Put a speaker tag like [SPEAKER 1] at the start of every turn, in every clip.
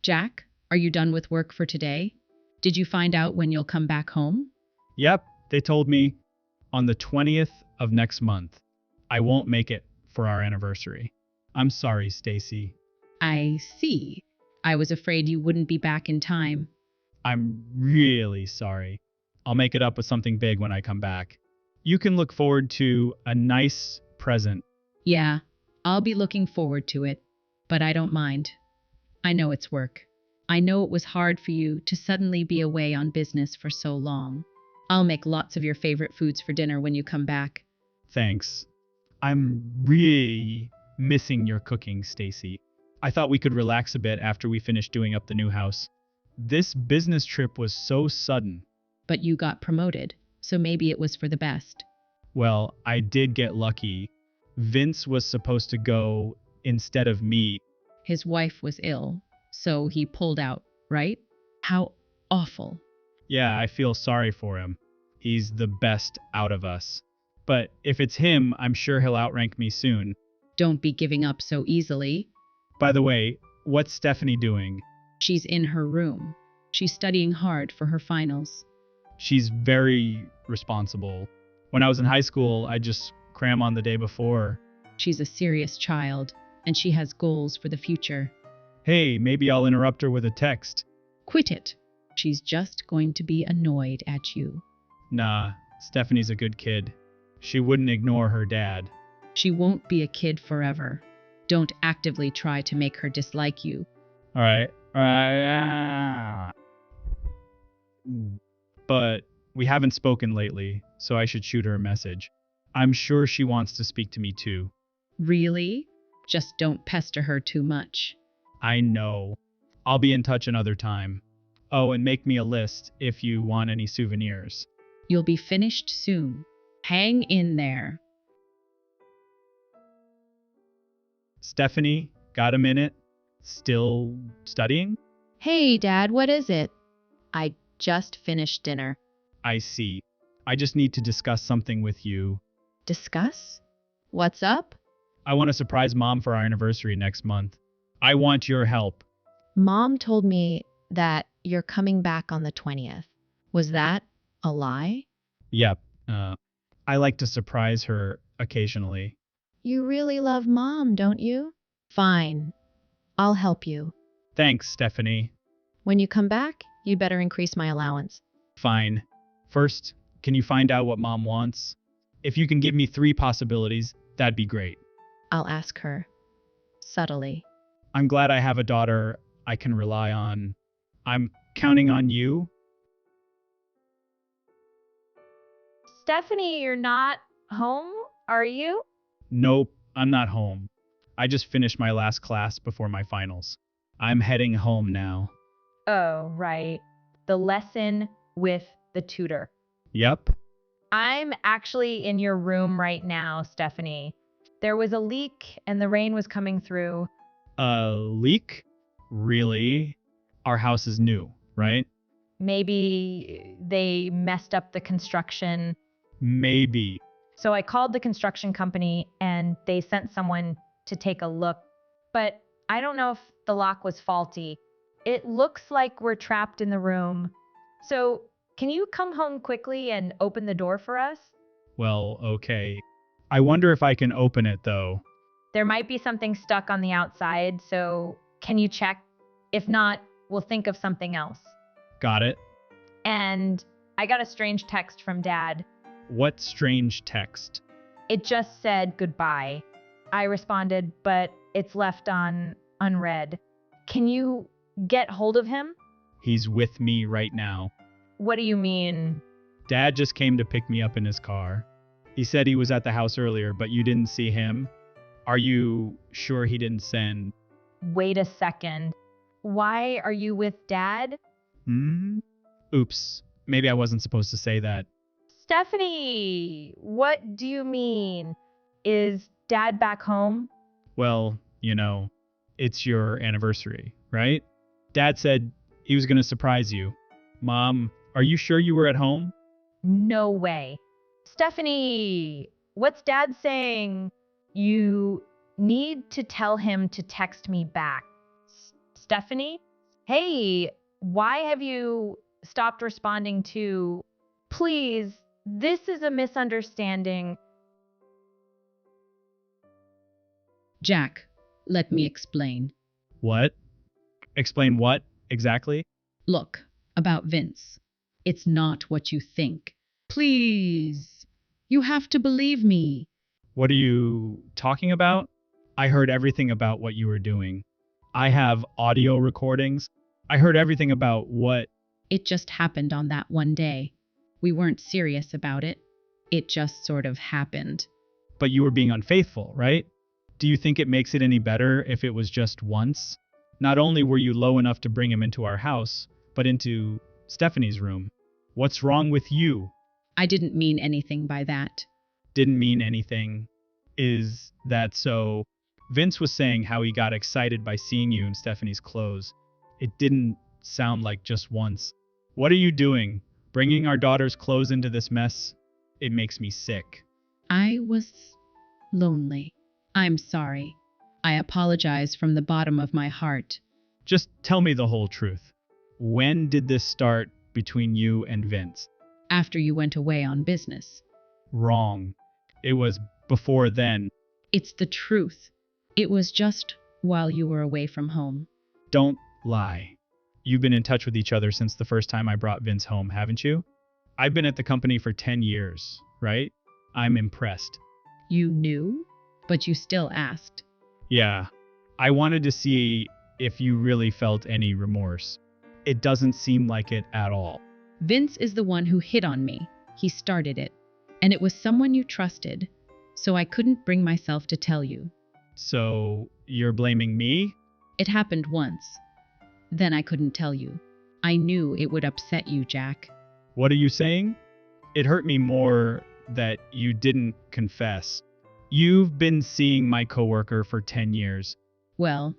[SPEAKER 1] Jack, are you done with work for today? Did you find out when you'll come back home?
[SPEAKER 2] Yep, they told me on the 20th of next month. I won't make it for our anniversary. I'm sorry, Stacy.
[SPEAKER 1] I see. I was afraid you wouldn't be back in time.
[SPEAKER 2] I'm really sorry. I'll make it up with something big when I come back. You can look forward to a nice present.
[SPEAKER 1] Yeah, I'll be looking forward to it, but I don't mind. I know it's work. I know it was hard for you to suddenly be away on business for so long. I'll make lots of your favorite foods for dinner when you come back.
[SPEAKER 2] Thanks. I'm really missing your cooking, Stacy. I thought we could relax a bit after we finished doing up the new house. This business trip was so sudden.
[SPEAKER 1] But you got promoted, so maybe it was for the best.
[SPEAKER 2] Well, I did get lucky. Vince was supposed to go instead of me.
[SPEAKER 1] His wife was ill, so he pulled out, right? How awful.
[SPEAKER 2] Yeah, I feel sorry for him. He's the best out of us. But if it's him, I'm sure he'll outrank me soon.
[SPEAKER 1] Don't be giving up so easily.
[SPEAKER 2] By the way, what's Stephanie doing?
[SPEAKER 1] She's in her room. She's studying hard for her finals.
[SPEAKER 2] She's very responsible. When I was in high school, I just cram on the day before.
[SPEAKER 1] She's a serious child, and she has goals for the future.
[SPEAKER 2] Hey, maybe I'll interrupt her with a text.
[SPEAKER 1] Quit it. She's just going to be annoyed at you.
[SPEAKER 2] Nah, Stephanie's a good kid. She wouldn't ignore her dad.
[SPEAKER 1] She won't be a kid forever. Don't actively try to make her dislike you.
[SPEAKER 2] All right. But we haven't spoken lately, so I should shoot her a message. I'm sure she wants to speak to me too.
[SPEAKER 1] Really? Just don't pester her too much.
[SPEAKER 2] I know. I'll be in touch another time. Oh, and make me a list if you want any souvenirs.
[SPEAKER 1] You'll be finished soon. Hang in there.
[SPEAKER 2] Stephanie, got a minute? Still studying?
[SPEAKER 3] Hey, Dad, what is it? I just finished dinner.
[SPEAKER 2] I see. I just need to discuss something with you.
[SPEAKER 3] Discuss? What's up?
[SPEAKER 2] I want to surprise Mom for our anniversary next month. I want your help.
[SPEAKER 3] Mom told me that you're coming back on the 20th. Was that a lie?
[SPEAKER 2] Yep. I like to surprise her occasionally.
[SPEAKER 3] You really love Mom, don't you? Fine. I'll help you.
[SPEAKER 2] Thanks, Stephanie.
[SPEAKER 3] When you come back, you better increase my allowance.
[SPEAKER 2] Fine. First, can you find out what Mom wants? If you can give me 3 possibilities, that'd be great.
[SPEAKER 3] I'll ask her. Subtly.
[SPEAKER 2] I'm glad I have a daughter I can rely on. I'm counting on you.
[SPEAKER 4] Stephanie, you're not home, are you?
[SPEAKER 2] Nope, I'm not home. I just finished my last class before my finals. I'm heading home now.
[SPEAKER 4] Oh, right. The lesson with the tutor.
[SPEAKER 2] Yep.
[SPEAKER 4] I'm actually in your room right now, Stephanie. There was a leak and the rain was coming through.
[SPEAKER 2] A leak? Really? Our house is new, right?
[SPEAKER 4] Maybe they messed up the construction.
[SPEAKER 2] Maybe.
[SPEAKER 4] So I called the construction company and they sent someone to take a look. But I don't know if the lock was faulty. It looks like we're trapped in the room. So can you come home quickly and open the door for us?
[SPEAKER 2] Well, okay. I wonder if I can open it, though.
[SPEAKER 4] There might be something stuck on the outside, so can you check? If not, we'll think of something else.
[SPEAKER 2] Got it.
[SPEAKER 4] And I got a strange text from Dad.
[SPEAKER 2] What strange text?
[SPEAKER 4] It just said goodbye. I responded, but it's left on unread. Can you get hold of him?
[SPEAKER 2] He's with me right now.
[SPEAKER 4] What do you mean?
[SPEAKER 2] Dad just came to pick me up in his car. He said he was at the house earlier, but you didn't see him. Are you sure he didn't send?
[SPEAKER 4] Wait a second. Why are you with Dad?
[SPEAKER 2] Oops. Maybe I wasn't supposed to say that.
[SPEAKER 4] Stephanie, what do you mean? Is Dad back home?
[SPEAKER 2] Well, it's your anniversary, right? Dad said he was going to surprise you. Mom, are you sure you were at home?
[SPEAKER 4] No way. Stephanie, what's Dad saying? You need to tell him to text me back. Stephanie? Hey, why have you stopped responding to, please, this is a misunderstanding.
[SPEAKER 1] Jack, let me explain.
[SPEAKER 2] What? Explain what exactly?
[SPEAKER 1] Look, about Vince. It's not what you think. Please. You have to believe me.
[SPEAKER 2] What are you talking about? I heard everything about what you were doing. I have audio recordings. I heard everything about what.
[SPEAKER 1] It just happened on that one day. We weren't serious about it. It just sort of happened.
[SPEAKER 2] But you were being unfaithful, right? Do you think it makes it any better if it was just once? Not only were you low enough to bring him into our house, but into Stephanie's room. What's wrong with you?
[SPEAKER 1] I didn't mean anything by that.
[SPEAKER 2] Didn't mean anything. Is that so? Vince was saying how he got excited by seeing you in Stephanie's clothes. It didn't sound like just once. What are you doing? Bringing our daughter's clothes into this mess? It makes me sick.
[SPEAKER 1] I was lonely. I'm sorry. I apologize from the bottom of my heart.
[SPEAKER 2] Just tell me the whole truth. When did this start between you and Vince?
[SPEAKER 1] After you went away on business.
[SPEAKER 2] Wrong. It was before then.
[SPEAKER 1] It's the truth. It was just while you were away from home.
[SPEAKER 2] Don't lie. You've been in touch with each other since the first time I brought Vince home, haven't you? I've been at the company for 10 years, right? I'm impressed.
[SPEAKER 1] You knew, but you still asked.
[SPEAKER 2] Yeah, I wanted to see if you really felt any remorse. It doesn't seem like it at all.
[SPEAKER 1] Vince is the one who hit on me. He started it. And it was someone you trusted, so I couldn't bring myself to tell you.
[SPEAKER 2] So, you're blaming me?
[SPEAKER 1] It happened once. Then I couldn't tell you. I knew it would upset you, Jack.
[SPEAKER 2] What are you saying? It hurt me more that you didn't confess. You've been seeing my coworker for 10 years.
[SPEAKER 1] Well,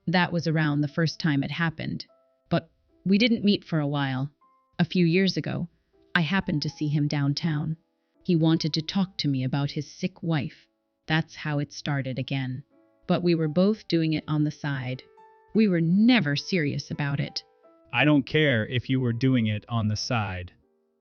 [SPEAKER 1] that was around the first time it happened. But we didn't meet for a while. A few years ago, I happened to see him downtown. He wanted to talk to me about his sick wife. That's how it started again. But we were both doing it on the side. We were never serious about it.
[SPEAKER 2] I don't care if you were doing it on the side.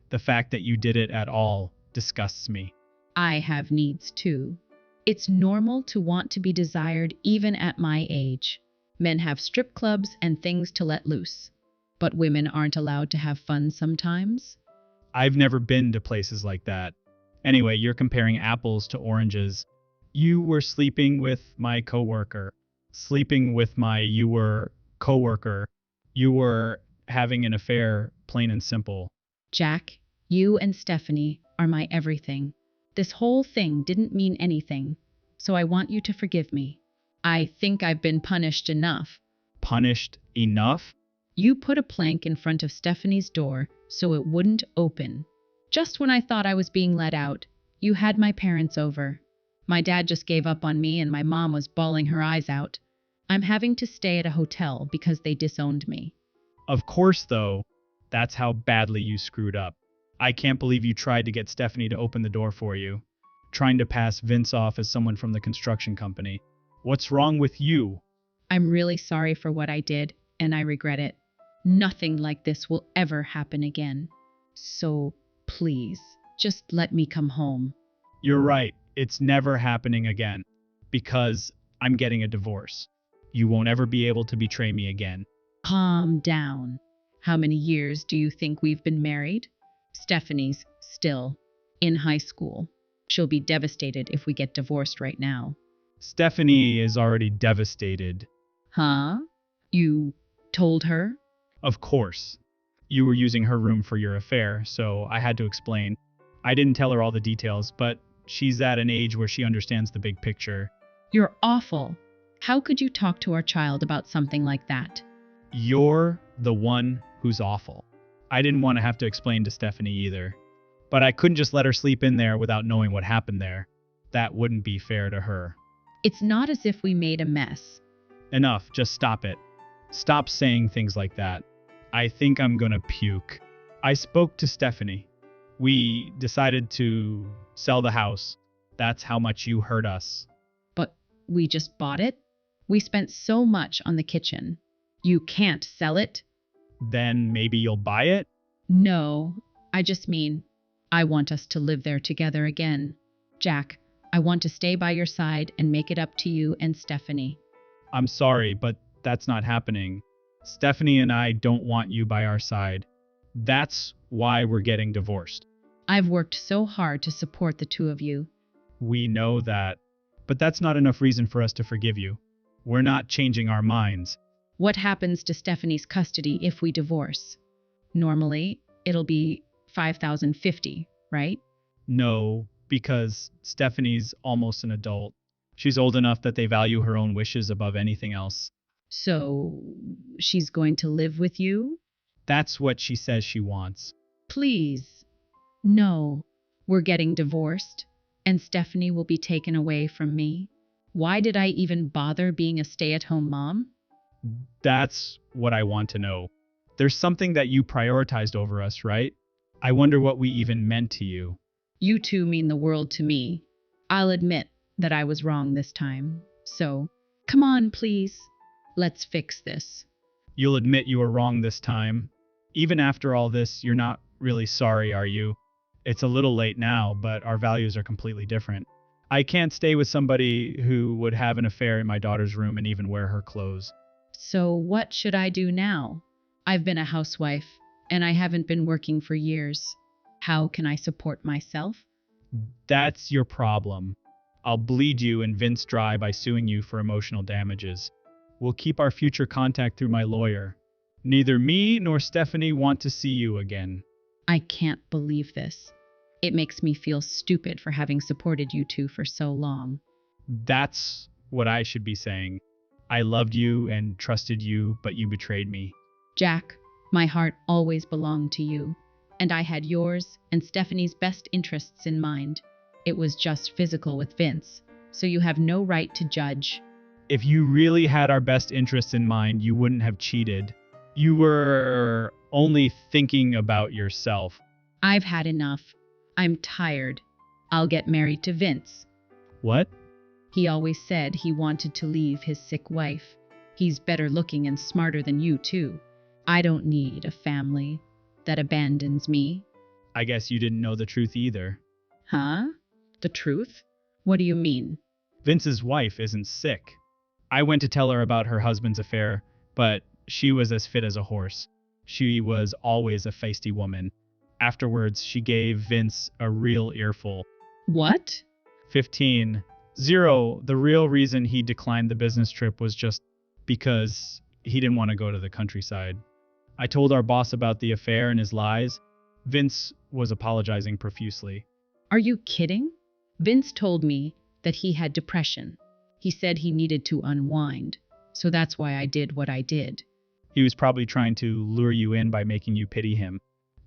[SPEAKER 2] The fact that you did it at all disgusts me.
[SPEAKER 1] I have needs too. It's normal to want to be desired even at my age. Men have strip clubs and things to let loose. But women aren't allowed to have fun sometimes?
[SPEAKER 2] I've never been to places like that. Anyway, you're comparing apples to oranges. You were sleeping with my coworker. Sleeping with your coworker. You were having an affair, plain and simple.
[SPEAKER 1] Jack, you and Stephanie are my everything. This whole thing didn't mean anything, so I want you to forgive me. I think I've been punished enough.
[SPEAKER 2] Punished enough?
[SPEAKER 1] You put a plank in front of Stephanie's door so it wouldn't open. Just when I thought I was being let out, you had my parents over. My dad just gave up on me and my mom was bawling her eyes out. I'm having to stay at a hotel because they disowned me.
[SPEAKER 2] Of course, though. That's how badly you screwed up. I can't believe you tried to get Stephanie to open the door for you. Trying to pass Vince off as someone from the construction company. What's wrong with you?
[SPEAKER 1] I'm really sorry for what I did, and I regret it. Nothing like this will ever happen again. So, please, just let me come home.
[SPEAKER 2] You're right. It's never happening again. Because I'm getting a divorce. You won't ever be able to betray me again.
[SPEAKER 1] Calm down. How many years do you think we've been married? Stephanie's still in high school. She'll be devastated if we get divorced right now.
[SPEAKER 2] Stephanie is already devastated.
[SPEAKER 1] Huh? You told her?
[SPEAKER 2] Of course. You were using her room for your affair, so I had to explain. I didn't tell her all the details, but she's at an age where she understands the big picture.
[SPEAKER 1] You're awful. How could you talk to our child about something like that?
[SPEAKER 2] You're the one who's awful. I didn't want to have to explain to Stephanie either. But I couldn't just let her sleep in there without knowing what happened there. That wouldn't be fair to her.
[SPEAKER 1] It's not as if we made a mess.
[SPEAKER 2] Enough, just stop it. Stop saying things like that. I think I'm gonna puke. I spoke to Stephanie. We decided to sell the house. That's how much you hurt us.
[SPEAKER 1] But we just bought it? We spent so much on the kitchen. You can't sell it?
[SPEAKER 2] Then maybe you'll buy it?
[SPEAKER 1] No, I just mean, I want us to live there together again. Jack, I want to stay by your side and make it up to you and Stephanie.
[SPEAKER 2] I'm sorry, but that's not happening. Stephanie and I don't want you by our side. That's why we're getting divorced.
[SPEAKER 1] I've worked so hard to support the two of you.
[SPEAKER 2] We know that. But that's not enough reason for us to forgive you. We're not changing our minds.
[SPEAKER 1] What happens to Stephanie's custody if we divorce? Normally, it'll be 5,050, right?
[SPEAKER 2] No, because Stephanie's almost an adult. She's old enough that they value her own wishes above anything else.
[SPEAKER 1] So, she's going to live with you?
[SPEAKER 2] That's what she says she wants.
[SPEAKER 1] Please. No, we're getting divorced, and Stephanie will be taken away from me. Why did I even bother being a stay-at-home mom?
[SPEAKER 2] That's what I want to know. There's something that you prioritized over us, right? I wonder what we even meant to you.
[SPEAKER 1] You two mean the world to me. I'll admit that I was wrong this time. So, come on, please. Let's fix this.
[SPEAKER 2] You'll admit you were wrong this time. Even after all this, you're not really sorry, are you? It's a little late now, but our values are completely different. I can't stay with somebody who would have an affair in my daughter's room and even wear her clothes.
[SPEAKER 1] So, what should I do now? I've been a housewife, and I haven't been working for years. How can I support myself?
[SPEAKER 2] That's your problem. I'll bleed you and Vince dry by suing you for emotional damages. We'll keep our future contact through my lawyer. Neither me nor Stephanie want to see you again.
[SPEAKER 1] I can't believe this. It makes me feel stupid for having supported you two for so long.
[SPEAKER 2] That's what I should be saying. I loved you and trusted you, but you betrayed me.
[SPEAKER 1] Jack, my heart always belonged to you, and I had yours and Stephanie's best interests in mind. It was just physical with Vince, so you have no right to judge.
[SPEAKER 2] If you really had our best interests in mind, you wouldn't have cheated. You were only thinking about yourself.
[SPEAKER 1] I've had enough. I'm tired. I'll get married to Vince.
[SPEAKER 2] What?
[SPEAKER 1] He always said he wanted to leave his sick wife. He's better looking and smarter than you, too. I don't need a family that abandons me.
[SPEAKER 2] I guess you didn't know the truth either.
[SPEAKER 1] Huh? The truth? What do you mean?
[SPEAKER 2] Vince's wife isn't sick. I went to tell her about her husband's affair, but she was as fit as a horse. She was always a feisty woman. Afterwards, she gave Vince a real earful.
[SPEAKER 1] What?
[SPEAKER 2] 15. 0. The real reason he declined the business trip was just because he didn't want to go to the countryside. I told our boss about the affair and his lies. Vince was apologizing profusely.
[SPEAKER 1] Are you kidding? Vince told me that he had depression. He said he needed to unwind, so that's why I did what I did.
[SPEAKER 2] He was probably trying to lure you in by making you pity him.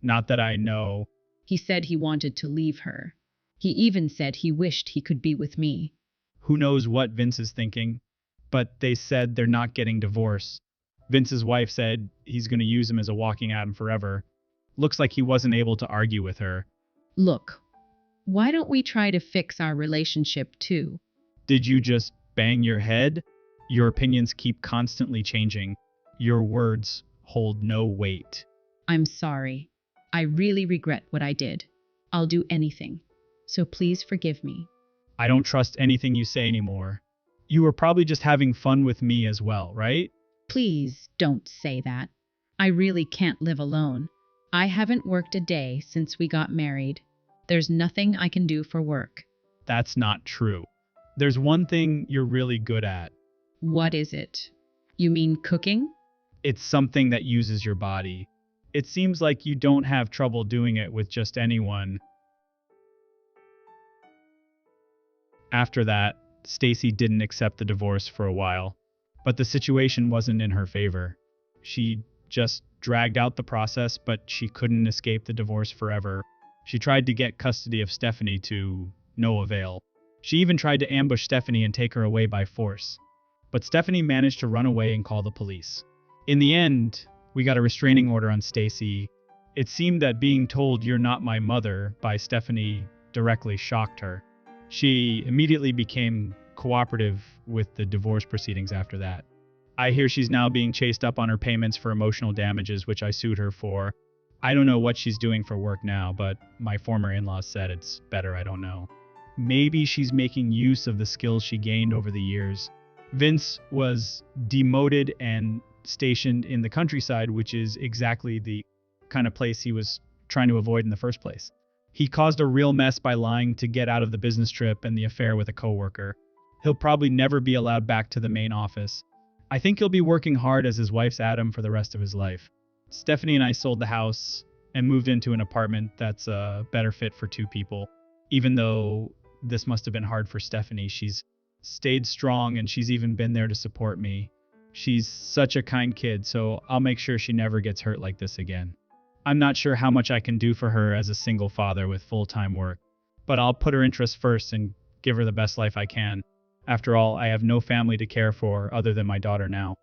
[SPEAKER 2] Not that I know.
[SPEAKER 1] He said he wanted to leave her. He even said he wished he could be with me.
[SPEAKER 2] Who knows what Vince is thinking? But they said they're not getting divorced. Vince's wife said he's going to use him as a walking Adam forever. Looks like he wasn't able to argue with her.
[SPEAKER 1] Look, why don't we try to fix our relationship too?
[SPEAKER 2] Did you just bang your head? Your opinions keep constantly changing. Your words hold no weight.
[SPEAKER 1] I'm sorry. I really regret what I did. I'll do anything. So please forgive me.
[SPEAKER 2] I don't trust anything you say anymore. You were probably just having fun with me as well, right?
[SPEAKER 1] Please don't say that. I really can't live alone. I haven't worked a day since we got married. There's nothing I can do for work.
[SPEAKER 2] That's not true. There's one thing you're really good at.
[SPEAKER 1] What is it? You mean cooking?
[SPEAKER 2] It's something that uses your body. It seems like you don't have trouble doing it with just anyone. After that, Stacy didn't accept the divorce for a while, but the situation wasn't in her favor. She just dragged out the process, but she couldn't escape the divorce forever. She tried to get custody of Stephanie to no avail. She even tried to ambush Stephanie and take her away by force. But Stephanie managed to run away and call the police. In the end, we got a restraining order on Stacy. It seemed that being told "you're not my mother" by Stephanie directly shocked her. She immediately became cooperative with the divorce proceedings after that. I hear she's now being chased up on her payments for emotional damages, which I sued her for. I don't know what she's doing for work now, but my former in-laws said it's better I don't know. Maybe she's making use of the skills she gained over the years. Vince was demoted and stationed in the countryside, which is exactly the kind of place he was trying to avoid in the first place. He caused a real mess by lying to get out of the business trip and the affair with a coworker. He'll probably never be allowed back to the main office. I think he'll be working hard as his wife's Adam for the rest of his life. Stephanie and I sold the house and moved into an apartment that's a better fit for two people. Even though this must have been hard for Stephanie, she's stayed strong and she's even been there to support me. She's such a kind kid, so I'll make sure she never gets hurt like this again. I'm not sure how much I can do for her as a single father with full-time work, but I'll put her interests first and give her the best life I can. After all, I have no family to care for other than my daughter now.